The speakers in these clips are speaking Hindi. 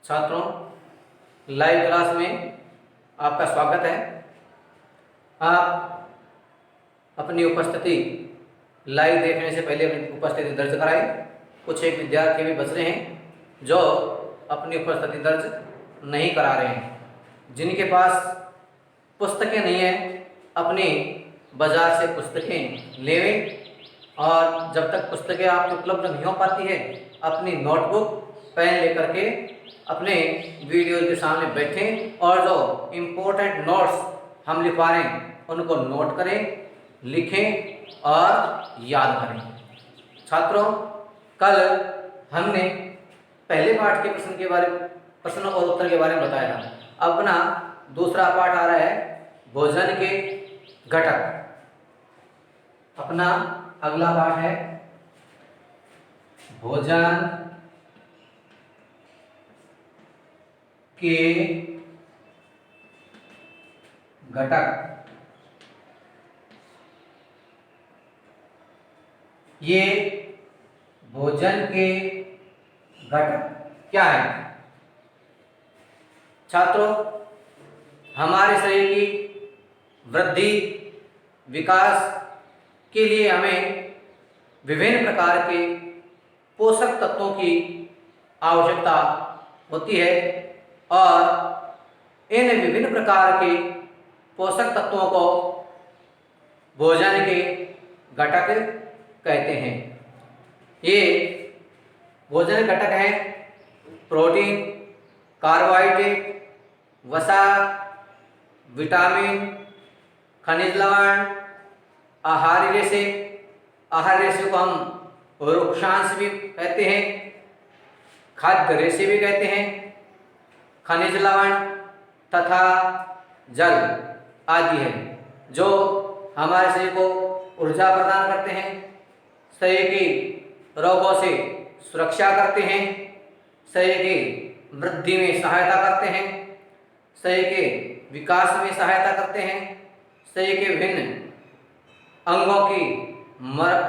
छात्रों, लाइव क्लास में आपका स्वागत है। आप अपनी उपस्थिति लाइव देखने से पहले अपनी उपस्थिति दर्ज कराएं। कुछ एक विद्यार्थी भी बच रहे हैं जो अपनी उपस्थिति दर्ज नहीं करा रहे हैं। जिनके पास पुस्तकें नहीं हैं, अपनी बाजार से पुस्तकें लेवें और जब तक पुस्तकें आपको उपलब्ध नहीं हो पाती है, अपनी नोटबुक पेन लेकर के अपने वीडियो के सामने बैठें और जो इम्पोर्टेंट नोट्स हम लिखवा रहे हैं उनको नोट करें, लिखें और याद करें। छात्रों, कल हमने पहले पाठ के प्रश्न और उत्तर के बारे में बताया था। अब अपना दूसरा पाठ आ रहा है भोजन के घटक। अपना अगला पाठ है भोजन के घटक। ये भोजन के घटक क्या है? छात्रों, हमारे शरीर की वृद्धि विकास के लिए हमें विभिन्न प्रकार के पोषक तत्वों की आवश्यकता होती है और इन विभिन्न प्रकार के पोषक तत्वों को भोजन के घटक कहते हैं। ये भोजन घटक हैं प्रोटीन, कार्बोहाइड्रेट, वसा, विटामिन, खनिज लवण, आहार रेशे को हम रुक्षांश भी कहते हैं, खाद्य रेशे भी कहते हैं, खनिज लवण तथा जल आदि है जो हमारे शरीर को ऊर्जा प्रदान करते हैं, शरीर की रोगों से सुरक्षा करते हैं, शरीर की वृद्धि में सहायता करते हैं, शरीर के विकास में सहायता करते हैं, शरीर के विभिन्न अंगों की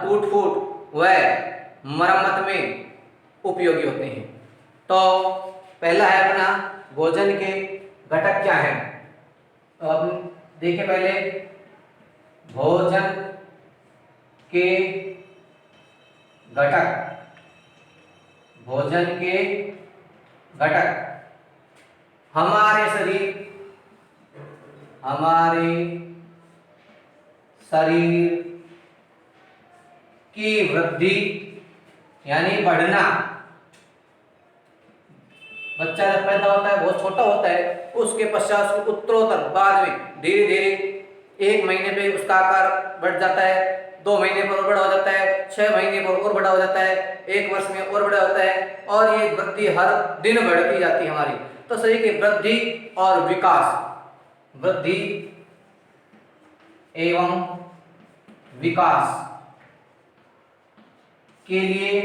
टूट फूट व मरम्मत में उपयोगी होते हैं। तो पहला है अपना भोजन के घटक क्या है। तो अब देखिए, पहले भोजन के घटक। भोजन के घटक हमारे शरीर की वृद्धि यानी बढ़ना। बच्चा जब पैदा होता है बहुत छोटा होता है, उसके पश्चात उसके उत्तरोत्तर बाद में धीरे धीरे 1 महीने पे उसका आकार बढ़ जाता है, 2 महीने पर और बड़ा हो जाता है, 6 महीने पर और बड़ा हो जाता है, 1 वर्ष में और बड़ा होता है और ये वृद्धि हर दिन बढ़ती जाती है हमारी। तो शरीर की वृद्धि और विकास, वृद्धि एवं विकास के लिए,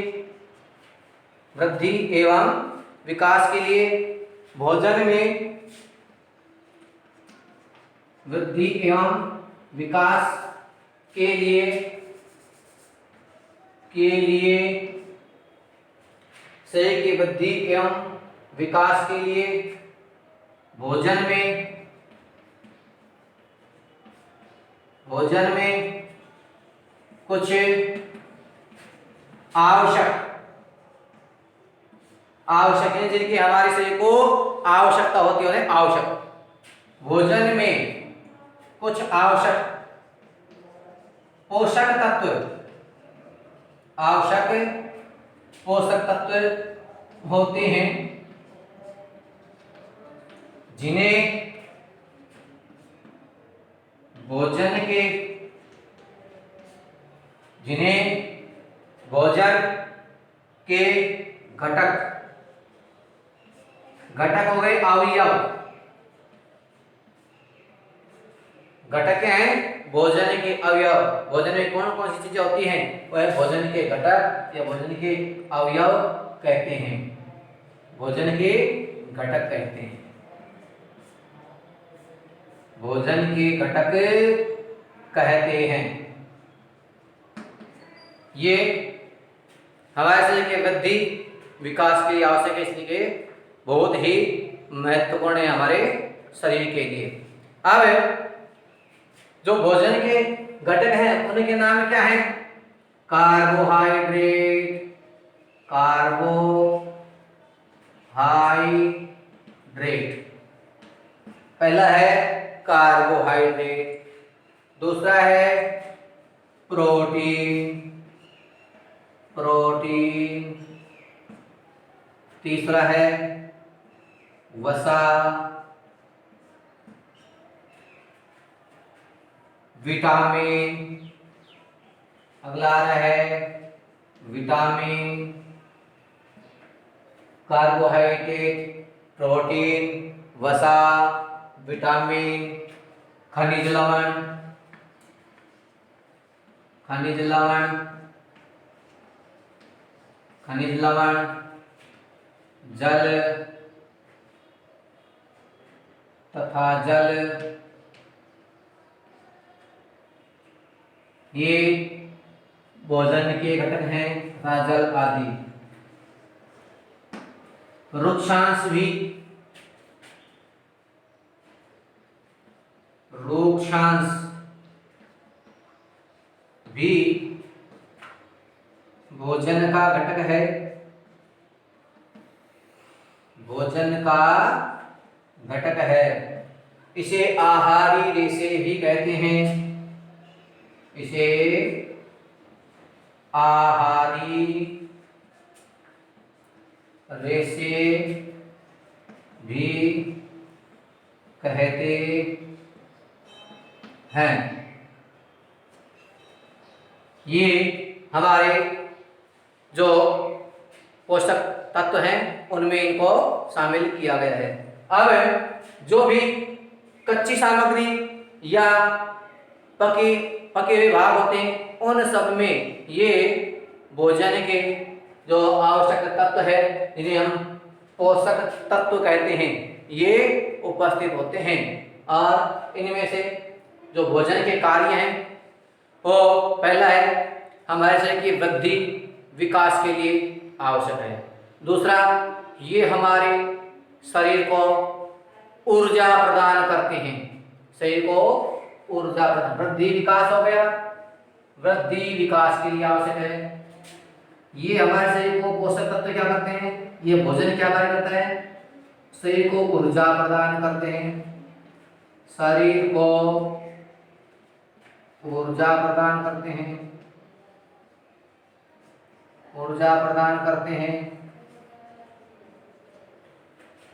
वृद्धि एवं विकास के लिए भोजन में, वृद्धि एवं विकास के लिए शरीर की वृद्धि एवं विकास के लिए भोजन में कुछ आवश्यक है जिनकी हमारे शरीर को आवश्यकता होती है। आवश्यक भोजन में कुछ आवश्यक पोषक तत्व होते हैं जिन्हें भोजन के घटक हो गए अवयव। घटक क्या है? भोजन के अवयव। भोजन में कौन कौन सी चीजें होती हैं? वह भोजन के घटक या भोजन के अवयव कहते हैं, भोजन के घटक कहते हैं। भोजन के घटक कहते हैं। ये हमारे शरीर के वृद्धि विकास के लिए आवश्यक है, इसलिए बहुत ही महत्वपूर्ण है हमारे शरीर के लिए। अब जो भोजन के घटक हैं उनके नाम क्या हैं? Carbohydrate, carbohydrate. पहला है कार्बोहाइड्रेट, दूसरा है प्रोटीन, प्रोटीन, तीसरा है वसा, विटामिन, अगला आ रहा है विटामिन, कार्बोहाइड्रेट, प्रोटीन, वसा, विटामिन, खनिज लवण, खनिज लवण, खनिज लवण, जल तथा जल, ये भोजन के घटक हैं तथा जल आदि। रुक्षांश भी, रुक्षांश भी भोजन का घटक है, भोजन का घटक है। इसे आहारी रेशे भी कहते हैं, इसे आहारी रेशे भी कहते हैं। ये हमारे जो पोषक तत्व हैं उनमें इनको शामिल किया गया है। अब जो भी कच्ची सामग्री या पके हुए भाग होते हैं उन सब में ये भोजन के जो आवश्यक तत्व है जिन्हें हम पोषक तत्व कहते हैं ये उपस्थित होते हैं। और इनमें से जो भोजन के कार्य हैं वो पहला है हमारे शरीर की वृद्धि विकास के लिए आवश्यक है। दूसरा, ये हमारे शरीर को ऊर्जा प्रदान करते हैं, शरीर को ऊर्जा प्रदान, वृद्धि विकास हो गया, वृद्धि विकास के लिए आवश्यक है। ये हमारे शरीर को पोषक तत्व क्या करते हैं, ये भोजन क्या कार्य करता है, शरीर को ऊर्जा प्रदान करते हैं, शरीर को ऊर्जा प्रदान करते हैं, ऊर्जा प्रदान करते हैं,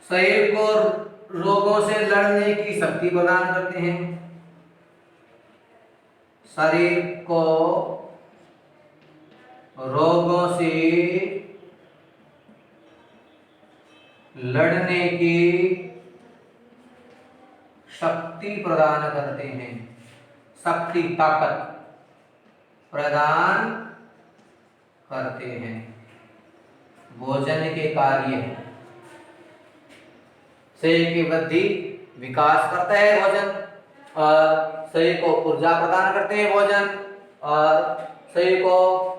शरीर को रोगों से लड़ने की शक्ति प्रदान करते हैं, शरीर को रोगों से लड़ने की शक्ति प्रदान करते हैं, शक्ति ताकत प्रदान करते हैं। भोजन के कार्य शरीर की वृद्धि विकास करता है भोजन, और शरीर को ऊर्जा प्रदान करते हैं भोजन, और शरीर को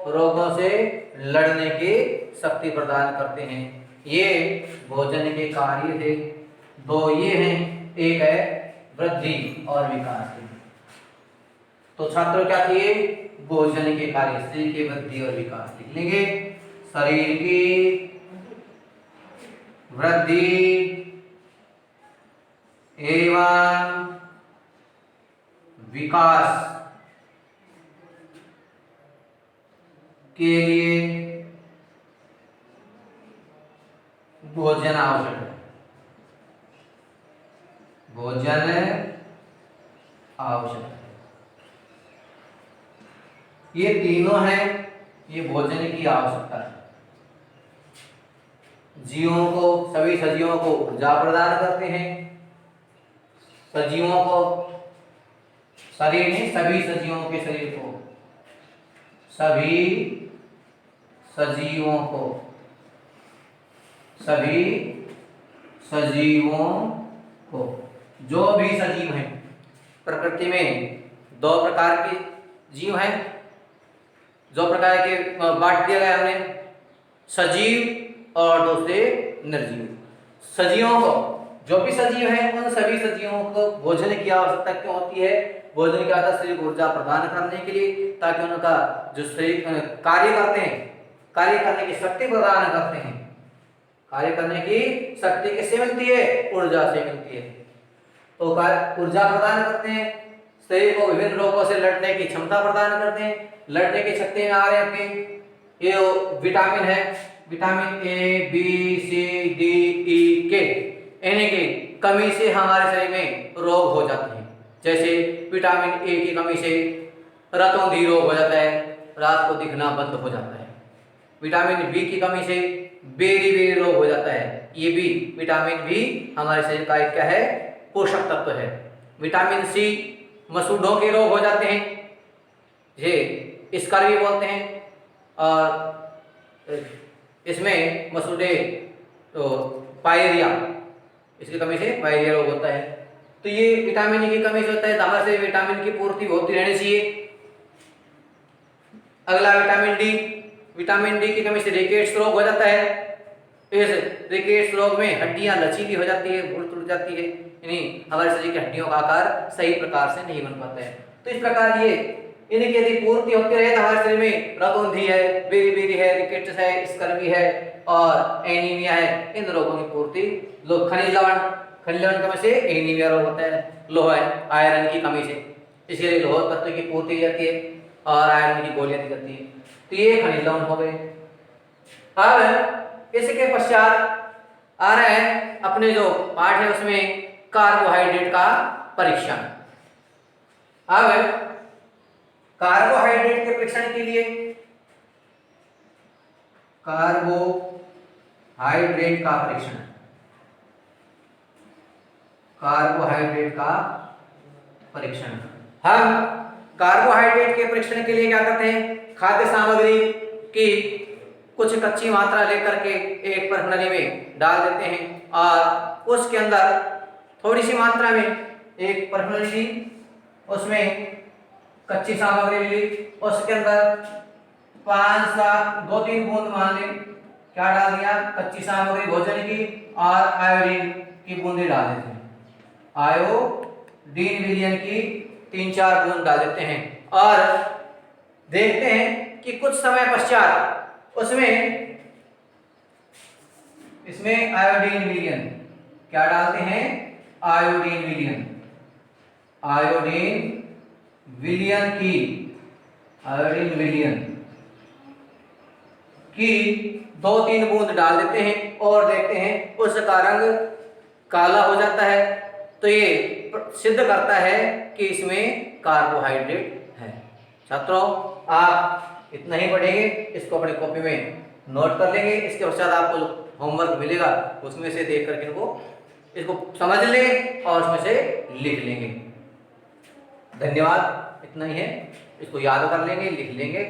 रोगों से लड़ने की शक्ति प्रदान करते हैं। ये भोजन के कार्य थे। दो ये हैं, एक है वृद्धि और विकास। तो छात्रों क्या किए, भोजन के कार्य शरीर की वृद्धि और विकास लिख लेंगे। शरीर की वृद्धि एवं विकास के लिए भोजन आवश्यक है, भोजन आवश्यक है। ये तीनों हैं, ये भोजन की आवश्यकता है। जीवों को, सभी सजीवों को ऊर्जा प्रदान करते हैं, सजीवों को, शरीर नहीं, सभी सजीवों के शरीर को, सभी सजीवों को, सभी सजीवों को, जो भी सजीव हैं। प्रकृति में दो प्रकार के जीव हैं, दो प्रकार के बांट दिया गया हमने, सजीव और दूसरे निर्जीव। सजीवों को, जो भी सजीव है उन सभी सजीवों को भोजन की आवश्यकता क्यों होती है? भोजन की आवश्यकता शरीर को ऊर्जा प्रदान करने के लिए, ताकि उनका जो शरीर कार्य करते हैं, कार्य करने की शक्ति प्रदान करते हैं। कार्य करने की शक्ति किससे मिलती है? ऊर्जा से मिलती है। तो ऊर्जा प्रदान करते हैं, शरीर को विभिन्न रोगों से लड़ने की क्षमता प्रदान करते हैं। लड़ने की शक्ति में आ रहे हैं आपके ये विटामिन है, vitamin A B C D E K, इन्हीं की कमी से हमारे शरीर में रोग हो जाते हैं। जैसे विटामिन ए की कमी से रतौंधी रोग हो जाता है, रात को दिखना बंद हो जाता है। विटामिन बी की कमी से बेरी बेरी रोग हो जाता है। ये भी विटामिन बी हमारे शरीर का एक क्या है? पोषक तत्व है। विटामिन सी मसूड़ों के रोग हो जाते हैं, ये स्कर्वी बोलते हैं, और इसमें मसूड़े तो पायरिया, इसकी कमी से पायरिया रोग होता है। तो ये विटामिन की कमी से होता है, तो हमारे से विटामिन की पूर्ति होती रहनी चाहिए। अगला विटामिन डी, विटामिन डी की कमी से रिकेट्स रोग हो जाता है। इस रिकेट्स रोग में हड्डियां लचीली हो जाती है, भूल टूट जाती है, यानी हमारे शरीर की हड्डियों का आकार सही प्रकार से नहीं बन पाता है। तो इस प्रकार ये इनकी यदि पूर्ति होती रहे तो हमारे शरीर में रतौंधी है, बेरी बेरी है, रिकेट्स है, स्कर्वी है और एनीमिया है, इन रोगों की पूर्ति खनिज लवण की कमी से एनीमिया रोग होता है। लोहा है, आयरन की कमी से, इसलिए लोह तत्व की पूर्ति की जाती है और आयरन की गोलियां दी जाती है। तो ये खनिज लवण हो गए। अब इसके पश्चात आ रहे हैं अपने जो पाठ है उसमें कार्बोहाइड्रेट का परीक्षण। अब कार्बोहाइड्रेट के परीक्षण के लिए कार्बोहाइड्रेट का परीक्षण, कार्बोहाइड्रेट का परीक्षण, हम कार्बोहाइड्रेट के परीक्षण के लिए क्या करते हैं? खाद्य सामग्री की कुछ कच्ची मात्रा लेकर के एक प्रणाली में डाल देते हैं और उसके अंदर थोड़ी सी मात्रा में एक प्रणाली ली, उसमें कच्ची सामग्री ली, उसके अंदर 2-3 बूंद मान लें क्या डाल दिया? कच्ची सामग्री भोजन की और आयोडीन की बूंदें डाल देते हैं। आयोडीन विलयन की 3-4 बूंद डाल देते हैं और देखते हैं कि कुछ समय पश्चात उसमें इसमें आयोडीन विलयन क्या डालते हैं? आयोडीन विलयन, आयोडीन विलयन की, आयोडीन विलयन की 2-3 बूंद डाल देते हैं और देखते हैं उसका रंग काला हो जाता है। तो ये सिद्ध करता है कि इसमें कार्बोहाइड्रेट है। छात्रों, आप इतना ही पढ़ेंगे, इसको अपनी कॉपी में नोट कर लेंगे। इसके पश्चात आपको जो होमवर्क मिलेगा उसमें से देख करके इसको समझ लेंगे और उसमें से लिख लेंगे। धन्यवाद, इतना ही है। इसको याद कर लेंगे, लिख लेंगे।